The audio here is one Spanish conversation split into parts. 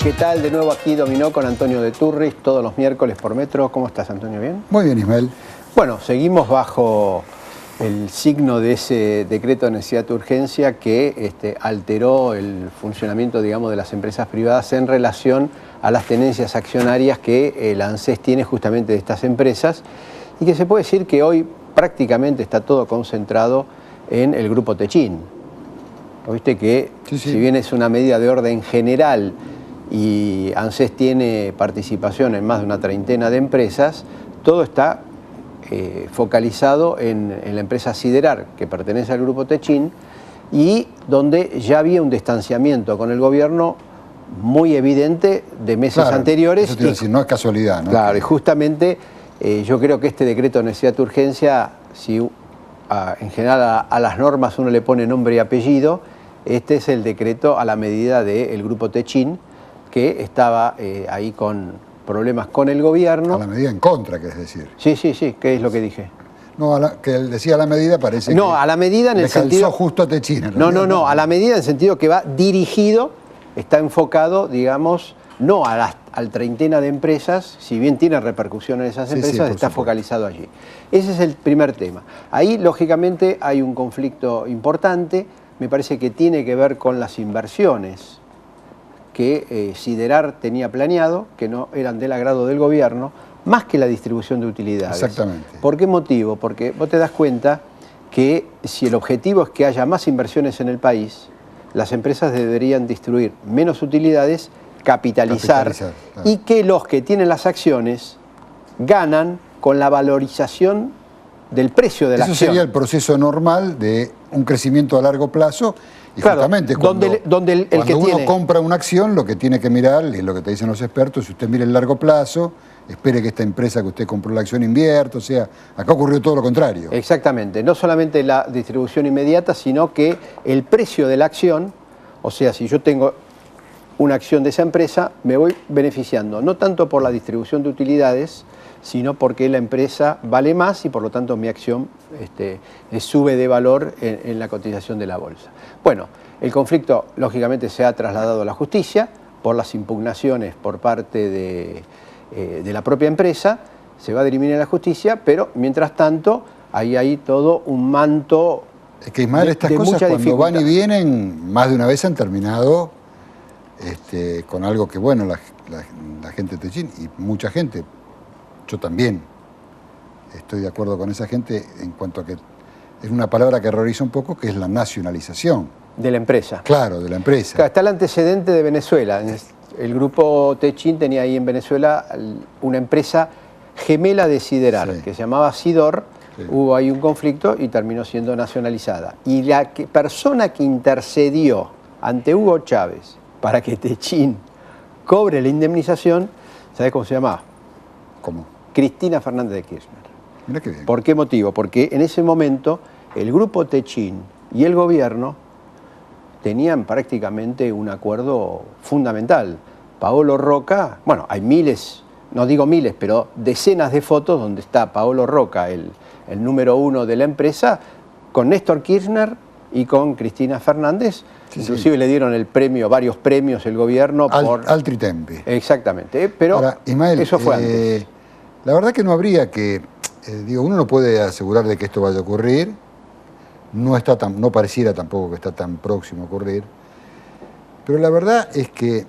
¿Qué tal? De nuevo aquí Dominó con Antonio de Turris, todos los miércoles por Metro. ¿Cómo estás, Antonio? ¿Bien? Muy bien, Ismael. Bueno, seguimos bajo el signo de ese decreto de necesidad de urgencia que alteró el funcionamiento, digamos, de las empresas privadas en relación a las tenencias accionarias que el ANSES tiene justamente de estas empresas y que se puede decir que hoy prácticamente está todo concentrado en el Grupo Techin. Viste que, si bien es una medida de orden general y ANSES tiene participación en más de una treintena de empresas, todo está focalizado en la empresa Siderar, que pertenece al Grupo Techin, y donde ya había un distanciamiento con el gobierno muy evidente de meses anteriores. Eso te iba a decir, no es casualidad, ¿no? Claro, y justamente yo creo que este decreto de necesidad de urgencia, si en general a las normas uno le pone nombre y apellido, este es el decreto a la medida del Grupo Techin, que estaba ahí con problemas con el gobierno. A la medida en contra, querés decir. Sí, ¿qué es lo que dije? No, que él decía a la medida parece no, que a la medida en el sentido... calzó justo a Techin. No, a la medida en el sentido que va dirigido, está enfocado, digamos, no al treintena de empresas, si bien tiene repercusión en esas empresas, está focalizado allí. Ese es el primer tema. Ahí, lógicamente, hay un conflicto importante, me parece que tiene que ver con las inversiones que Siderar tenía planeado, que no eran del agrado del gobierno, más que la distribución de utilidades. Exactamente. ¿Por qué motivo? Porque vos te das cuenta que si el objetivo es que haya más inversiones en el país, las empresas deberían distribuir menos utilidades, capitalizar claro. Y que los que tienen las acciones ganan con la valorización del precio de la acción. Eso sería el proceso normal de un crecimiento a largo plazo. Y claro, justamente cuando uno compra una acción, lo que tiene que mirar, y lo que te dicen los expertos, si usted mira el largo plazo, espere que esta empresa que usted compró la acción invierta, o sea, acá ocurrió todo lo contrario. Exactamente, no solamente la distribución inmediata, sino que el precio de la acción, o sea, si yo tengo una acción de esa empresa, me voy beneficiando, no tanto por la distribución de utilidades, sino porque la empresa vale más y por lo tanto mi acción sube de valor en la cotización de la bolsa. Bueno, el conflicto lógicamente se ha trasladado a la justicia por las impugnaciones por parte de la propia empresa, se va a dirimir en la justicia, pero mientras tanto hay todo un manto. Es que Ismael, estas cosas cuando van y vienen, más de una vez han terminado con algo que, bueno, la gente de Techin y mucha gente, yo también estoy de acuerdo con esa gente en cuanto a que es una palabra que horroriza un poco, que es la nacionalización. De la empresa. Claro, de la empresa. Claro, está el antecedente de Venezuela. El Grupo Techin tenía ahí en Venezuela una empresa gemela de Siderar, que se llamaba Sidor. Hubo ahí un conflicto y terminó siendo nacionalizada. Y la persona que intercedió ante Hugo Chávez para que Techin cobre la indemnización, ¿sabés cómo se llamaba? ¿Cómo? Cristina Fernández de Kirchner. Mira qué bien. ¿Por qué motivo? Porque en ese momento el Grupo Techin y el gobierno tenían prácticamente un acuerdo fundamental. Paolo Roca, bueno, hay miles, no digo miles, pero decenas de fotos donde está Paolo Roca, el número uno de la empresa, con Néstor Kirchner y con Cristina Fernández. Inclusive le dieron el premio, varios premios el gobierno por... Altri Tempi. Exactamente, pero ahora, Ismael, eso fue antes. La verdad que no habría que... uno no puede asegurar de que esto vaya a ocurrir, no pareciera tampoco que está tan próximo a ocurrir, pero la verdad es que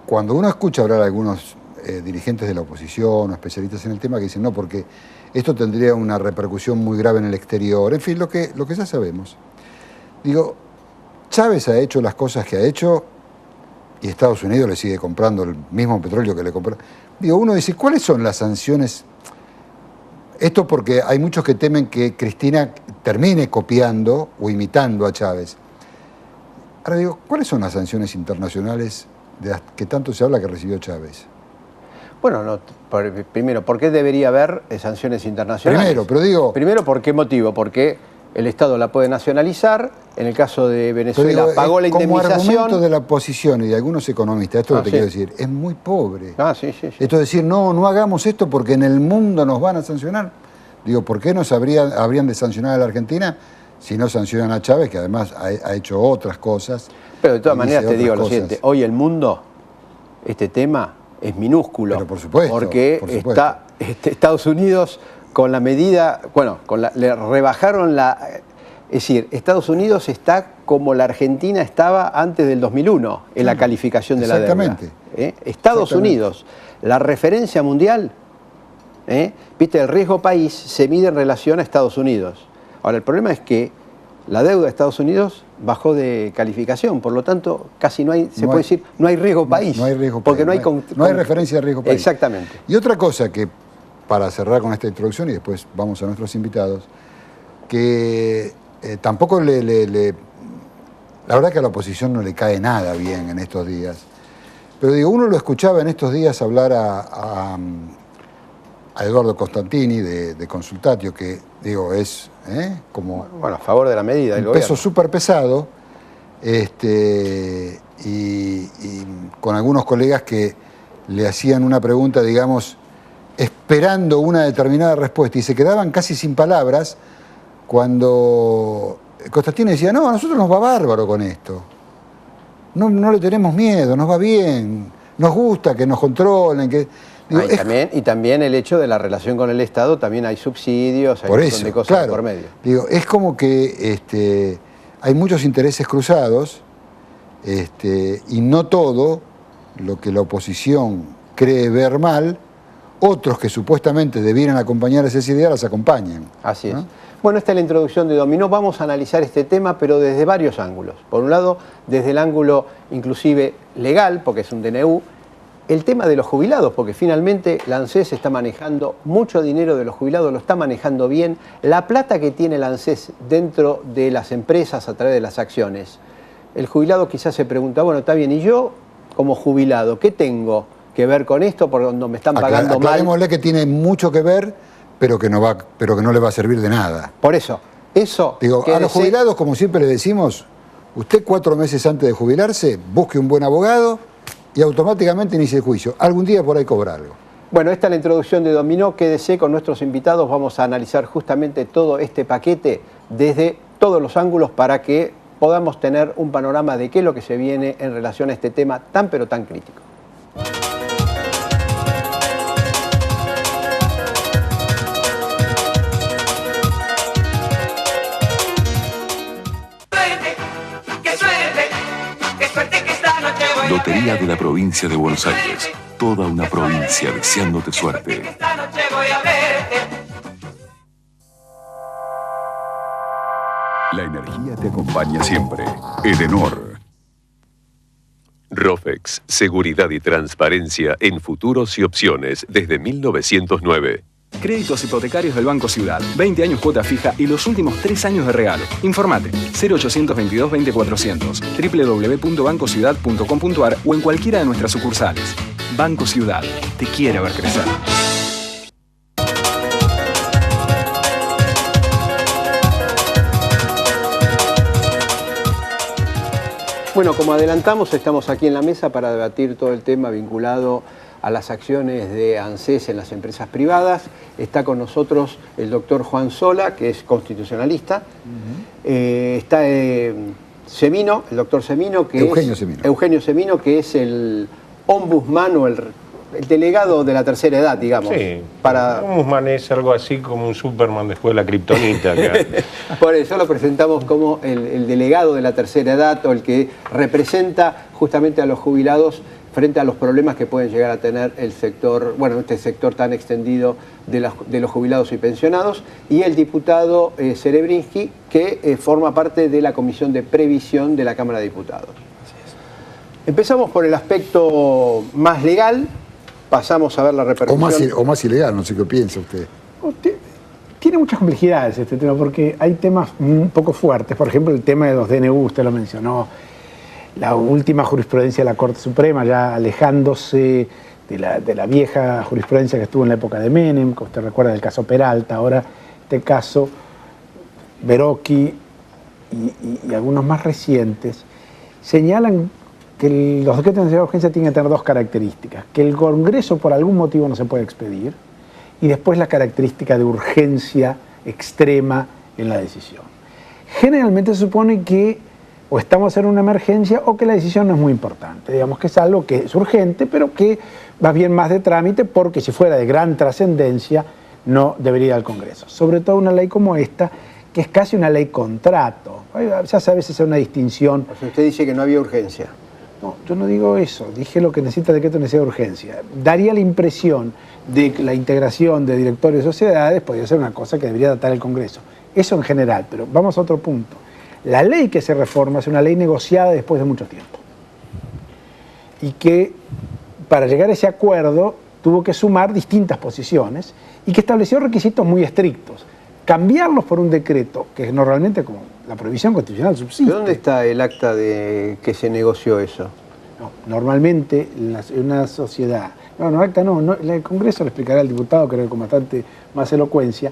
cuando uno escucha hablar a algunos dirigentes de la oposición o especialistas en el tema que dicen no, porque esto tendría una repercusión muy grave en el exterior, en fin, lo que ya sabemos. Digo, Chávez ha hecho las cosas que ha hecho y Estados Unidos le sigue comprando el mismo petróleo que le compró. Digo, uno dice, ¿cuáles son las sanciones? Esto porque hay muchos que temen que Cristina termine copiando o imitando a Chávez. Ahora digo, ¿cuáles son las sanciones internacionales de las que tanto se habla que recibió Chávez? Bueno, primero, ¿por qué debería haber sanciones internacionales? Primero, ¿por qué motivo? Porque el Estado la puede nacionalizar, en el caso de Venezuela pagó la indemnización. Como argumento de la oposición y de algunos economistas, esto es lo que quiero decir, es muy pobre. Sí. Esto es decir, no hagamos esto porque en el mundo nos van a sancionar. Digo, ¿por qué nos habrían de sancionar a la Argentina si no sancionan a Chávez, que además ha hecho otras cosas? Pero de todas maneras te digo lo siguiente, hoy el mundo este tema es minúsculo. Pero por supuesto. Porque por supuesto. está Estados Unidos con la medida, bueno, le rebajaron la... Es decir, Estados Unidos está como la Argentina estaba antes del 2001 en la calificación de la deuda. Exactamente. Estados Unidos, la referencia mundial, viste, el riesgo país se mide en relación a Estados Unidos. Ahora, el problema es que la deuda de Estados Unidos bajó de calificación, por lo tanto, casi no hay, puede decir, no hay riesgo país. No hay riesgo porque país. No hay referencia de riesgo país. Exactamente. Y otra cosa que, para cerrar con esta introducción y después vamos a nuestros invitados, que tampoco la verdad que a la oposición no le cae nada bien en estos días. Pero digo, uno lo escuchaba en estos días hablar a Eduardo Costantini de Consultatio, que digo, es como... Bueno, a favor de la medida del gobierno. Un peso gobierno. súper pesado, y con algunos colegas que le hacían una pregunta, digamos, esperando una determinada respuesta, y se quedaban casi sin palabras cuando Costantini decía, no, a nosotros nos va bárbaro con esto. No le tenemos miedo, nos va bien, nos gusta que nos controlen. Que, digo, y también el hecho de la relación con el Estado, también hay subsidios, hay un montón de cosas por medio. Digo, es como que hay muchos intereses cruzados, y no todo lo que la oposición cree ver mal, otros que supuestamente debieran acompañar esas ideas las acompañan. Así es. Bueno, esta es la introducción de Dominó. Vamos a analizar este tema, pero desde varios ángulos. Por un lado, desde el ángulo inclusive legal, porque es un DNU, el tema de los jubilados, porque finalmente la ANSES está manejando mucho dinero de los jubilados, lo está manejando bien. La plata que tiene la ANSES dentro de las empresas a través de las acciones. El jubilado quizás se pregunta, bueno, está bien, ¿y yo como jubilado qué tengo que ver con esto? Porque cuando me están pagando mal... Aclarémosle que tiene mucho que ver, pero que no le va a servir de nada. Por eso, digo, a los jubilados, como siempre le decimos, usted 4 meses antes de jubilarse, busque un buen abogado y automáticamente inicie el juicio. Algún día por ahí cobra algo. Bueno, esta es la introducción de Dominó. Quédese con nuestros invitados. Vamos a analizar justamente todo este paquete desde todos los ángulos para que podamos tener un panorama de qué es lo que se viene en relación a este tema tan pero tan crítico. Lotería de la provincia de Buenos Aires. Toda una provincia deseándote suerte. La energía te acompaña siempre. Edenor. Rofex, seguridad y transparencia en futuros y opciones desde 1909. Créditos hipotecarios del Banco Ciudad. 20 años cuota fija y los últimos 3 años de regalo. Informate 0822 20400, www.bancociudad.com.ar o en cualquiera de nuestras sucursales. Banco Ciudad. Te quiere ver crecer. Bueno, como adelantamos, estamos aquí en la mesa para debatir todo el tema vinculado a las acciones de ANSES en las empresas privadas. Está con nosotros el doctor Juan Sola, que es constitucionalista. Está Semino, el doctor Semino, que Eugenio Semino, que es el ombudsman o el delegado de la tercera edad, digamos. Sí, ombudsman es algo así como un Superman después de la kriptonita. Por eso lo presentamos como el delegado de la tercera edad, o el que representa justamente a los jubilados frente a los problemas que pueden llegar a tener el sector, bueno, este sector tan extendido de los jubilados y pensionados, y el diputado Cerebrinsky, que forma parte de la Comisión de Previsión de la Cámara de Diputados. Empezamos por el aspecto más legal, pasamos a ver la repercusión. O más ilegal, no sé qué piensa usted. Tiene muchas complejidades este tema, porque hay temas un poco fuertes. Por ejemplo, el tema de los DNU, usted lo mencionó. La última jurisprudencia de la Corte Suprema, ya alejándose de la vieja jurisprudencia que estuvo en la época de Menem, que usted recuerda del caso Peralta, ahora este caso Beroki y algunos más recientes, señalan que los decretos de necesidad de urgencia tienen que tener 2 características: que el Congreso por algún motivo no se puede expedir, y después la característica de urgencia extrema en la decisión. Generalmente se supone que o estamos en una emergencia o que la decisión no es muy importante. Digamos que es algo que es urgente, pero que va bien más de trámite, porque si fuera de gran trascendencia no debería ir al Congreso. Sobre todo una ley como esta, que es casi una ley contrato. Ya sabes, esa es una distinción. O sea, usted dice que no había urgencia. No, yo no digo eso, dije lo que necesita el decreto de necesidad de urgencia. Daría la impresión de que la integración de directorios de sociedades podría ser una cosa que debería tratar el Congreso. Eso en general, pero vamos a otro punto. La ley que se reforma es una ley negociada después de mucho tiempo. Y que para llegar a ese acuerdo tuvo que sumar distintas posiciones y que estableció requisitos muy estrictos. Cambiarlos por un decreto, que es normalmente como la prohibición constitucional subsiste. ¿Dónde está el acta de que se negoció eso? No, normalmente en una sociedad, acta no, el Congreso lo explicará el diputado, creo que con bastante más elocuencia,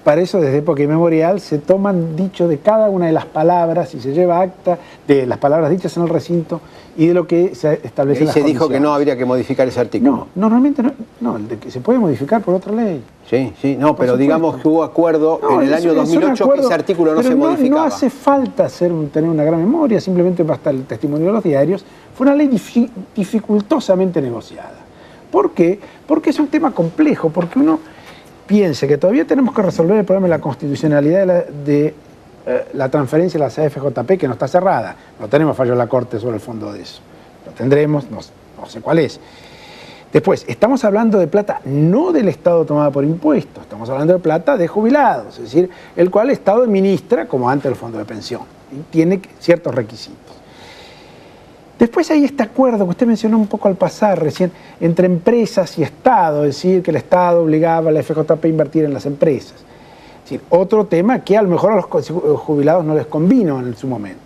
para eso desde época inmemorial se toman dichos de cada una de las palabras y se lleva acta de las palabras dichas en el recinto y de lo que se establece en las se dijo condiciones. que no habría que modificar ese artículo. No, normalmente no, el de que se puede modificar por otra ley. Sí, no, pero digamos que hubo acuerdo en el año 2008 que ese artículo no se modificaba. No hace falta tener una gran memoria, simplemente basta el testimonio de los diarios. Fue una ley dificultosamente negociada. ¿Por qué? Porque es un tema complejo, porque uno piense que todavía tenemos que resolver el problema de la constitucionalidad de la transferencia de la CFJP, que no está cerrada. No tenemos fallo de la Corte sobre el fondo de eso. Lo tendremos, no sé cuál es. Después, estamos hablando de plata no del Estado tomada por impuestos, estamos hablando de plata de jubilados, es decir, el cual el Estado administra como antes el fondo de pensión, y tiene ciertos requisitos. Después hay este acuerdo que usted mencionó un poco al pasar recién, entre empresas y Estado, es decir, que el Estado obligaba a la FJP a invertir en las empresas. Es decir, otro tema que a lo mejor a los jubilados no les convino en su momento.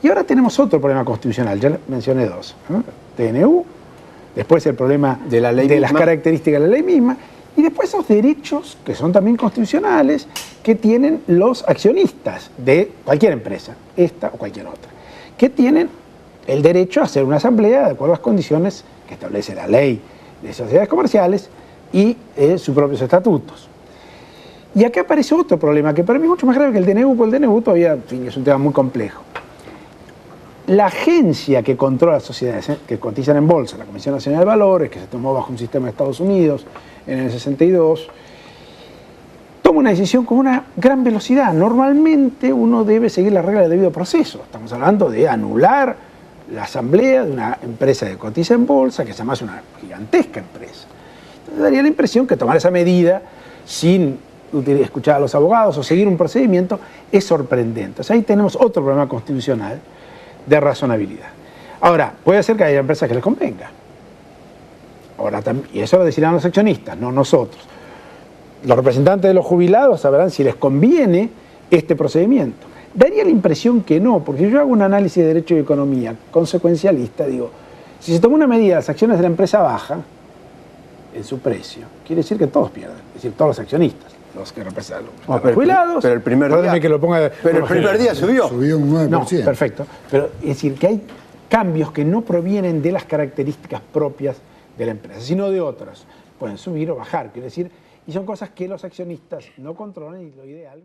Y ahora tenemos otro problema constitucional, ya mencioné dos, ¿no? TNU, después el problema de las características de la ley misma, y después esos derechos, que son también constitucionales, que tienen los accionistas de cualquier empresa, esta o cualquier otra, que tienen el derecho a hacer una asamblea de acuerdo a las condiciones que establece la ley de sociedades comerciales y sus propios estatutos. Y acá aparece otro problema, que para mí es mucho más grave que el DNU, porque el DNU todavía, en fin, es un tema muy complejo. La agencia que controla las sociedades que cotizan en bolsa, la Comisión Nacional de Valores, que se tomó bajo un sistema de Estados Unidos en el 62, toma una decisión con una gran velocidad. Normalmente uno debe seguir la regla del debido proceso. Estamos hablando de anular la asamblea de una empresa que cotiza en bolsa, que además es una gigantesca empresa. Entonces daría la impresión que tomar esa medida sin escuchar a los abogados o seguir un procedimiento es sorprendente. O sea, ahí tenemos otro problema constitucional de razonabilidad. Ahora, puede ser que haya empresas que les convenga. Ahora, y eso lo decidirán los accionistas, no nosotros. Los representantes de los jubilados sabrán si les conviene este procedimiento. Daría la impresión que no, porque yo hago un análisis de Derecho y Economía consecuencialista, digo, si se toma una medida, las acciones de la empresa bajan en su precio, quiere decir que todos pierden, es decir, todos los accionistas, los que representan los jubilados. Pero el primer día, pero el primer día subió. Subió un 9%. No, perfecto. Pero es decir, que hay cambios que no provienen de las características propias de la empresa, sino de otras. Pueden subir o bajar, quiere decir, y son cosas que los accionistas no controlan y lo ideal...